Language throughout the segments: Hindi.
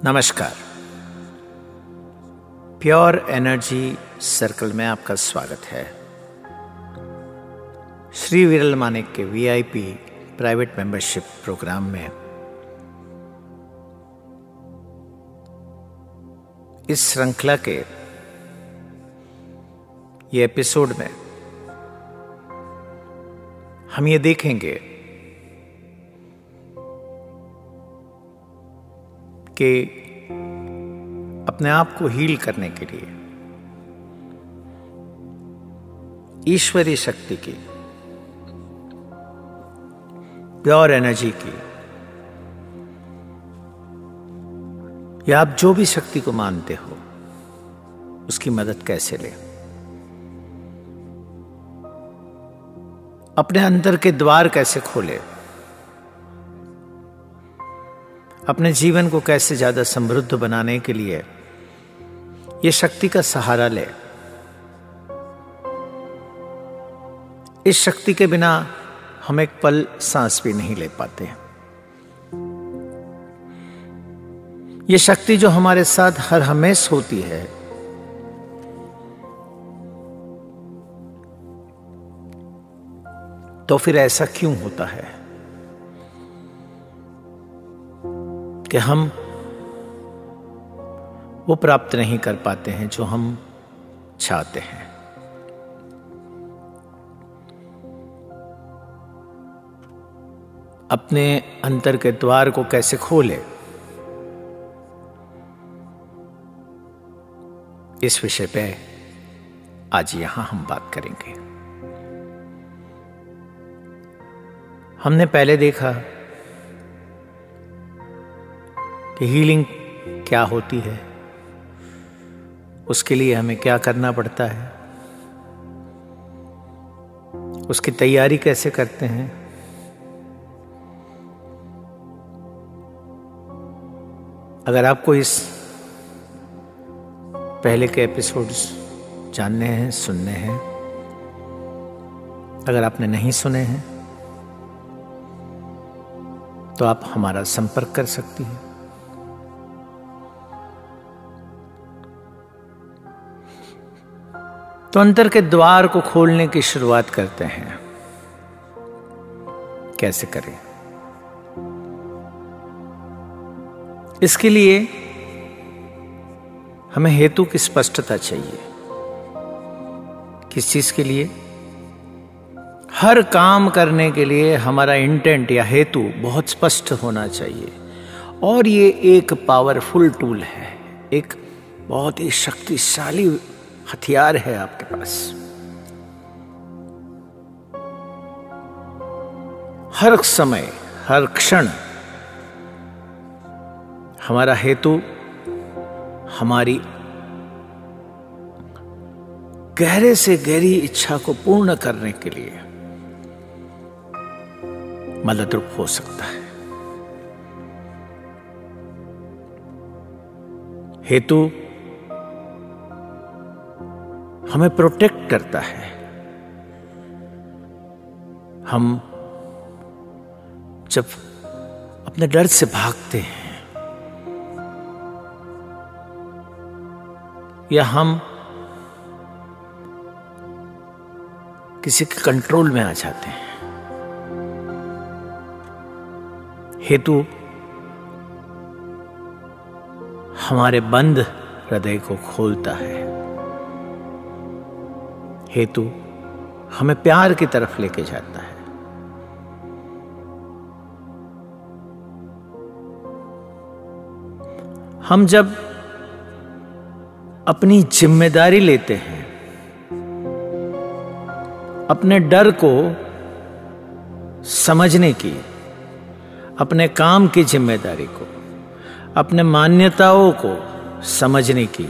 नमस्कार। प्योर एनर्जी सर्कल में आपका स्वागत है। श्री विरल मानिक के वीआईपी प्राइवेट मेंबरशिप प्रोग्राम में इस श्रृंखला के ये एपिसोड में हम ये देखेंगे कि अपने आप को हील करने के लिए ईश्वरीय शक्ति की, प्योर एनर्जी की, या आप जो भी शक्ति को मानते हो उसकी मदद कैसे लें। अपने अंदर के द्वार कैसे खोले, अपने जीवन को कैसे ज्यादा समृद्ध बनाने के लिए ये शक्ति का सहारा ले। इस शक्ति के बिना हम एक पल सांस भी नहीं ले पाते। ये शक्ति जो हमारे साथ हर हमेश होती है, तो फिर ऐसा क्यों होता है कि हम वो प्राप्त नहीं कर पाते हैं जो हम चाहते हैं। अपने अंतर के द्वार को कैसे खोले, इस विषय पे आज यहां हम बात करेंगे। हमने पहले देखा कि हीलिंग क्या होती है, उसके लिए हमें क्या करना पड़ता है, उसकी तैयारी कैसे करते हैं। अगर आपको इस पहले के एपिसोड्स जानने हैं, सुनने हैं, अगर आपने नहीं सुने हैं तो आप हमारा संपर्क कर सकती हैं। तो अंतर के द्वार को खोलने की शुरुआत करते हैं। कैसे करें? इसके लिए हमें हेतु की स्पष्टता चाहिए। किस चीज के लिए? हर काम करने के लिए हमारा इंटेंट या हेतु बहुत स्पष्ट होना चाहिए। और ये एक पावरफुल टूल है, एक बहुत ही शक्तिशाली हथियार है आपके पास। हर समय, हर क्षण हमारा हेतु हमारी गहरे से गहरी इच्छा को पूर्ण करने के लिए मददरूप हो सकता है। हेतु हमें प्रोटेक्ट करता है। हम जब अपने डर से भागते हैं या हम किसी के कंट्रोल में आ जाते हैं, हेतु हमारे बंद हृदय को खोलता है। हेतु हमें प्यार की तरफ लेके जाता है। हम जब अपनी जिम्मेदारी लेते हैं, अपने डर को समझने की, अपने काम की जिम्मेदारी को, अपने मान्यताओं को समझने की,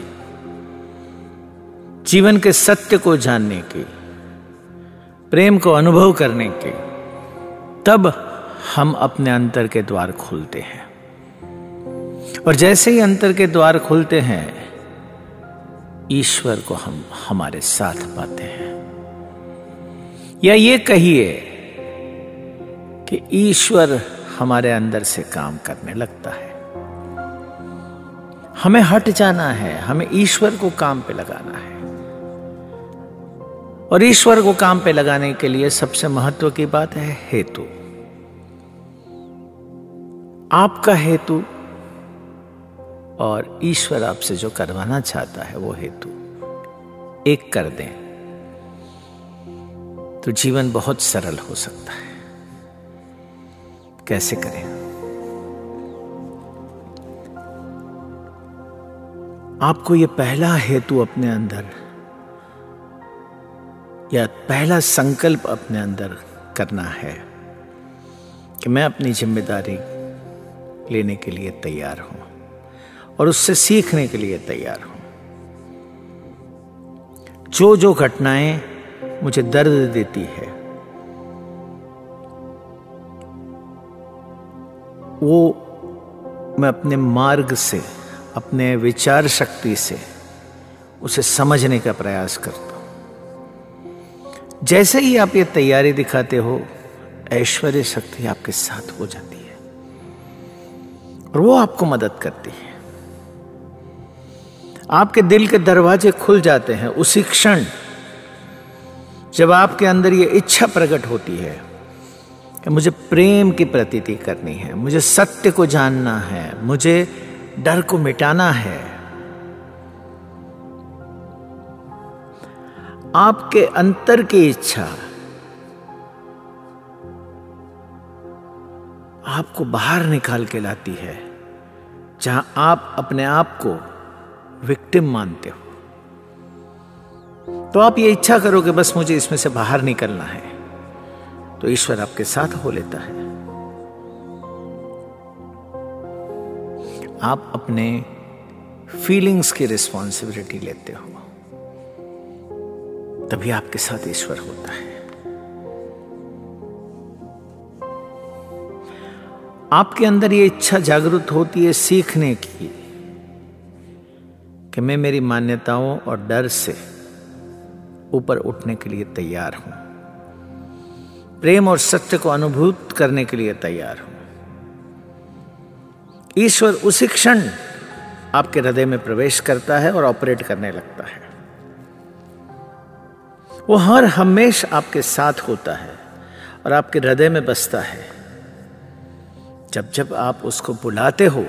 जीवन के सत्य को जानने की, प्रेम को अनुभव करने की, तब हम अपने अंतर के द्वार खोलते हैं। और जैसे ही अंतर के द्वार खुलते हैं, ईश्वर को हम हमारे साथ पाते हैं। या ये कहिए कि ईश्वर हमारे अंदर से काम करने लगता है। हमें हट जाना है, हमें ईश्वर को काम पे लगाना है। और ईश्वर को काम पे लगाने के लिए सबसे महत्व की बात है हेतु। आपका हेतु और ईश्वर आपसे जो करवाना चाहता है वो हेतु एक कर दें तो जीवन बहुत सरल हो सकता है। कैसे करें? आपको ये पहला हेतु अपने अंदर या पहला संकल्प अपने अंदर करना है कि मैं अपनी जिम्मेदारी लेने के लिए तैयार हूं और उससे सीखने के लिए तैयार हूं। जो जो घटनाएं मुझे दर्द देती है वो मैं अपने मार्ग से, अपने विचार शक्ति से उसे समझने का प्रयास करता हूं। जैसे ही आप ये तैयारी दिखाते हो, ऐश्वर्य शक्ति आपके साथ हो जाती है और वो आपको मदद करती है। आपके दिल के दरवाजे खुल जाते हैं उसी क्षण जब आपके अंदर ये इच्छा प्रकट होती है कि मुझे प्रेम की प्रतीति करनी है, मुझे सत्य को जानना है, मुझे डर को मिटाना है। आपके अंतर की इच्छा आपको बाहर निकाल के लाती है, जहां आप अपने आप को विक्टिम मानते हो। तो आप ये इच्छा करो कि बस मुझे इसमें से बाहर निकलना है, तो ईश्वर आपके साथ हो लेता है। आप अपने फीलिंग्स की रिस्पॉन्सिबिलिटी लेते हो, तभी आपके साथ ईश्वर होता है। आपके अंदर ये इच्छा जागृत होती है सीखने की कि मैं मेरी मान्यताओं और डर से ऊपर उठने के लिए तैयार हूं, प्रेम और सत्य को अनुभूत करने के लिए तैयार हूं। ईश्वर उसी क्षण आपके हृदय में प्रवेश करता है और ऑपरेट करने लगता है। वो हर हमेशा आपके साथ होता है और आपके हृदय में बसता है। जब जब आप उसको बुलाते हो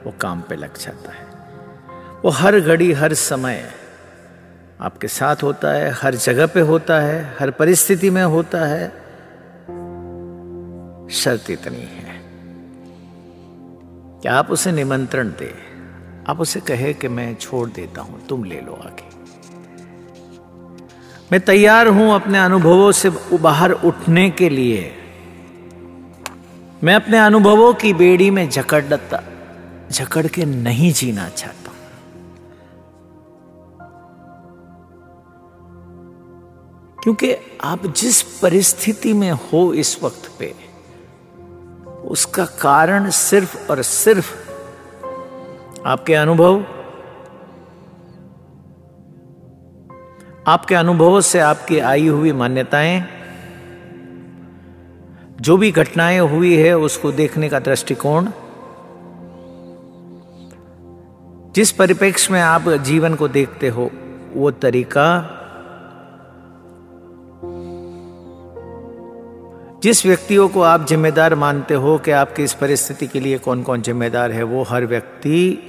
वो काम पे लग जाता है। वो हर घड़ी हर समय आपके साथ होता है, हर जगह पे होता है, हर परिस्थिति में होता है। शर्त इतनी है कि आप उसे निमंत्रण दे, आप उसे कहे कि मैं छोड़ देता हूं, तुम ले लो आगे। मैं तैयार हूं अपने अनुभवों से बाहर उठने के लिए। मैं अपने अनुभवों की बेड़ी में जकड़ के नहीं जीना चाहता। क्योंकि आप जिस परिस्थिति में हो इस वक्त पे, उसका कारण सिर्फ और सिर्फ आपके अनुभव, आपके अनुभवों से आपकी आई हुई मान्यताएं, जो भी घटनाएं हुई है उसको देखने का दृष्टिकोण, जिस परिप्रेक्ष्य में आप जीवन को देखते हो वो तरीका, जिस व्यक्तियों को आप जिम्मेदार मानते हो कि आपकी इस परिस्थिति के लिए कौन कौन जिम्मेदार है, वो हर व्यक्ति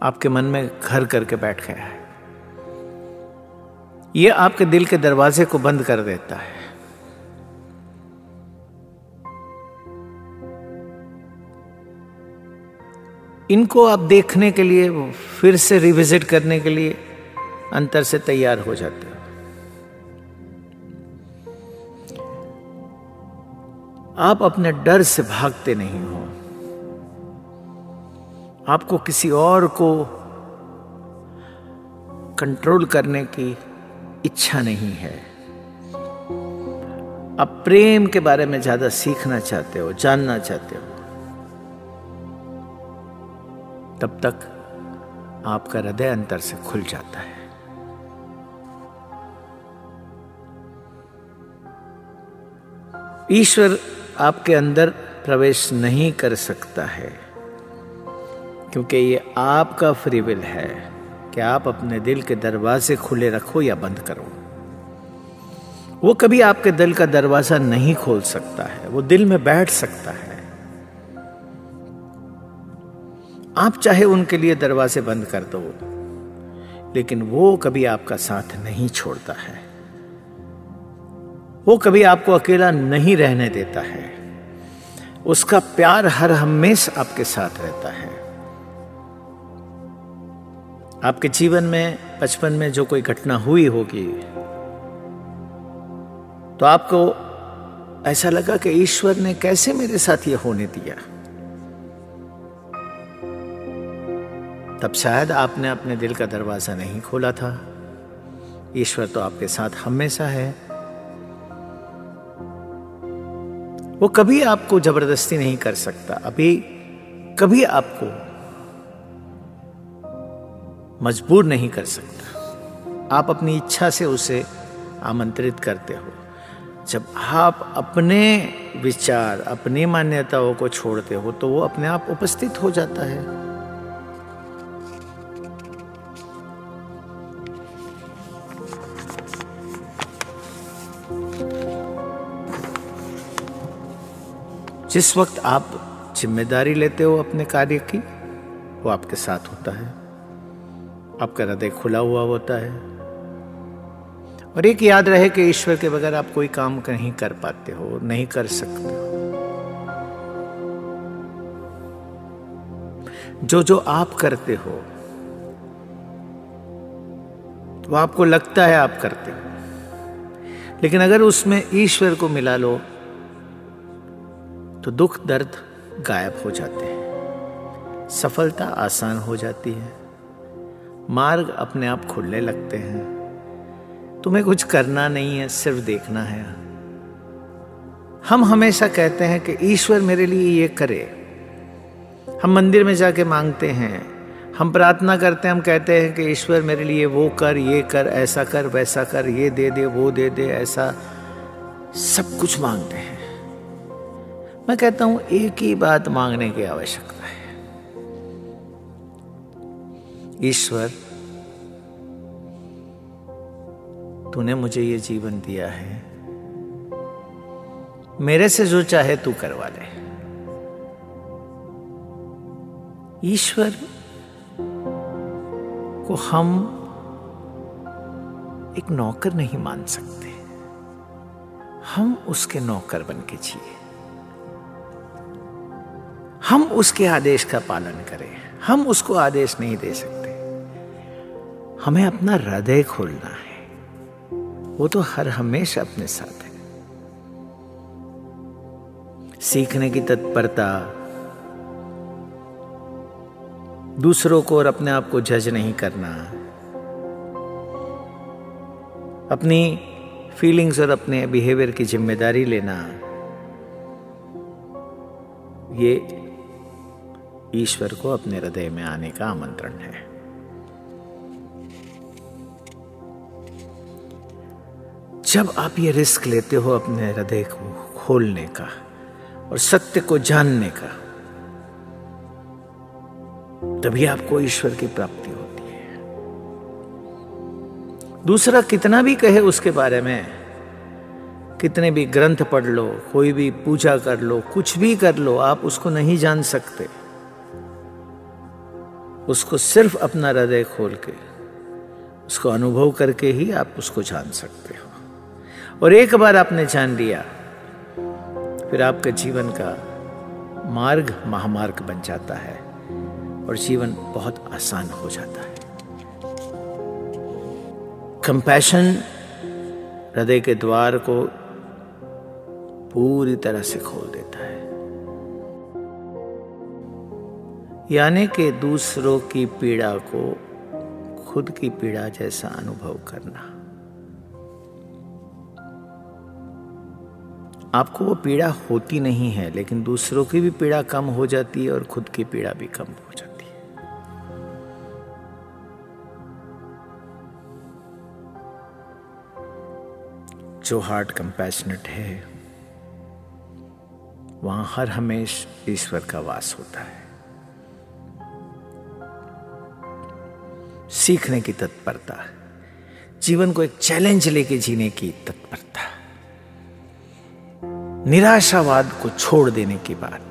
आपके मन में घर करके बैठ गया है। ये आपके दिल के दरवाजे को बंद कर देता है। इनको आप देखने के लिए, फिर से रिविजिट करने के लिए अंतर से तैयार हो जाते हो। आप अपने डर से भागते नहीं हो। आपको किसी और को कंट्रोल करने की इच्छा नहीं है। आप प्रेम के बारे में ज्यादा सीखना चाहते हो, जानना चाहते हो। तब तक आपका हृदय अंतर से खुल जाता है। ईश्वर आपके अंदर प्रवेश नहीं कर सकता है, क्योंकि ये आपका फ्री विल है कि आप अपने दिल के दरवाजे खुले रखो या बंद करो। वो कभी आपके दिल का दरवाजा नहीं खोल सकता है, वो दिल में बैठ सकता है। आप चाहे उनके लिए दरवाजे बंद कर दो, लेकिन वो कभी आपका साथ नहीं छोड़ता है। वो कभी आपको अकेला नहीं रहने देता है। उसका प्यार हर हमेशा आपके साथ रहता है। आपके जीवन में बचपन में जो कोई घटना हुई होगी, तो आपको ऐसा लगा कि ईश्वर ने कैसे मेरे साथ ये होने दिया। तब शायद आपने अपने दिल का दरवाजा नहीं खोला था। ईश्वर तो आपके साथ हमेशा है। वो कभी आपको जबरदस्ती नहीं कर सकता, अभी कभी आपको मजबूर नहीं कर सकता। आप अपनी इच्छा से उसे आमंत्रित करते हो। जब आप अपने विचार, अपनी मान्यताओं को छोड़ते हो, तो वो अपने आप उपस्थित हो जाता है। जिस वक्त आप जिम्मेदारी लेते हो अपने कार्य की, वो आपके साथ होता है। आपका हृदय खुला हुआ होता है। और एक याद रहे कि ईश्वर के बगैर आप कोई काम नहीं कर पाते हो, नहीं कर सकते हो। जो जो आप करते हो, वो आपको लगता है आप करते हो, लेकिन अगर उसमें ईश्वर को मिला लो, तो दुख दर्द गायब हो जाते हैं, सफलता आसान हो जाती है, मार्ग अपने आप खुलने लगते हैं। तुम्हें कुछ करना नहीं है, सिर्फ देखना है। हम हमेशा कहते हैं कि ईश्वर मेरे लिए ये करे। हम मंदिर में जाके मांगते हैं, हम प्रार्थना करते हैं, हम कहते हैं कि ईश्वर मेरे लिए वो कर, ये कर, ऐसा कर, वैसा कर, ये दे दे, वो दे दे, ऐसा सब कुछ मांगते हैं। मैं कहता हूं एक ही बात मांगने की आवश्यकता है। ईश्वर, तूने मुझे ये जीवन दिया है, मेरे से जो चाहे तू करवा ले। ईश्वर को हम एक नौकर नहीं मान सकते। हम उसके नौकर बन के जिए। हम उसके आदेश का पालन करें। हम उसको आदेश नहीं दे सकते। हमें अपना हृदय खोलना है। वो तो हर हमेशा अपने साथ है। सीखने की तत्परता, दूसरों को और अपने आप को जज नहीं करना, अपनी फीलिंग्स और अपने बिहेवियर की जिम्मेदारी लेना, ये ईश्वर को अपने हृदय में आने का आमंत्रण है। जब आप ये रिस्क लेते हो अपने हृदय को खोलने का और सत्य को जानने का, तभी आपको ईश्वर की प्राप्ति होती है। दूसरा कितना भी कहे उसके बारे में, कितने भी ग्रंथ पढ़ लो, कोई भी पूजा कर लो, कुछ भी कर लो, आप उसको नहीं जान सकते। उसको सिर्फ अपना हृदय खोल के, उसको अनुभव करके ही आप उसको जान सकते हो। और एक बार आपने जान लिया, फिर आपके जीवन का मार्ग महामार्ग बन जाता है और जीवन बहुत आसान हो जाता है। कंपैशन हृदय के द्वार को पूरी तरह से खोल देता है। यानी कि दूसरों की पीड़ा को खुद की पीड़ा जैसा अनुभव करना। आपको वो पीड़ा होती नहीं है, लेकिन दूसरों की भी पीड़ा कम हो जाती है और खुद की पीड़ा भी कम हो जाती है। जो हार्ट कंपैशनेट है, वहां हर हमेश ईश्वर का वास होता है। सीखने की तत्परता, जीवन को एक चैलेंज लेके जीने की तत्परता, निराशावाद को छोड़ देने की बात,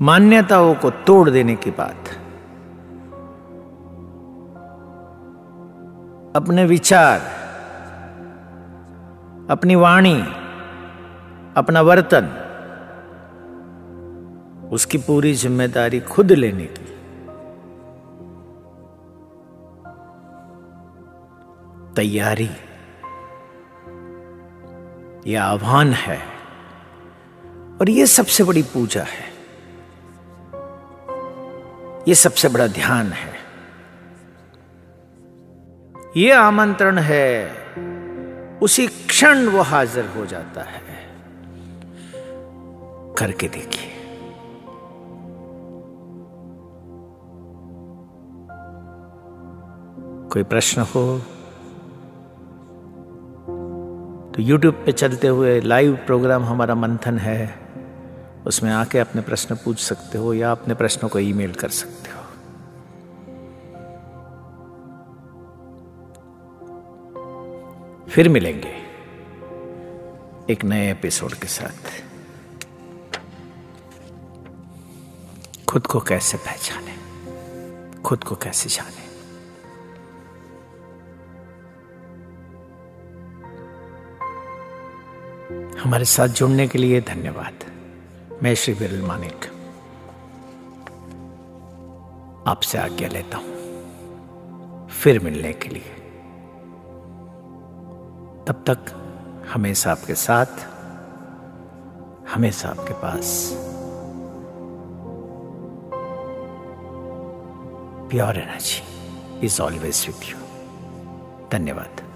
मान्यताओं को तोड़ देने की बात, अपने विचार, अपनी वाणी, अपना वर्तन, उसकी पूरी जिम्मेदारी खुद लेने की। तैयारी, यह आह्वान है और यह सबसे बड़ी पूजा है, यह सबसे बड़ा ध्यान है, यह आमंत्रण है। उसी क्षण वो हाजिर हो जाता है। करके देखिए। कोई प्रश्न हो तो YouTube पे चलते हुए लाइव प्रोग्राम हमारा मंथन है, उसमें आके अपने प्रश्न पूछ सकते हो या अपने प्रश्नों को ईमेल कर सकते हो। फिर मिलेंगे एक नए एपिसोड के साथ। खुद को कैसे पहचाने, खुद को कैसे जाने। हमारे साथ जुड़ने के लिए धन्यवाद। मैं श्री विरल मानिक आपसे आज्ञा लेता हूं फिर मिलने के लिए। तब तक हमेशा आपके साथ, हमेशा आपके पास। Pure energy is always with you. धन्यवाद।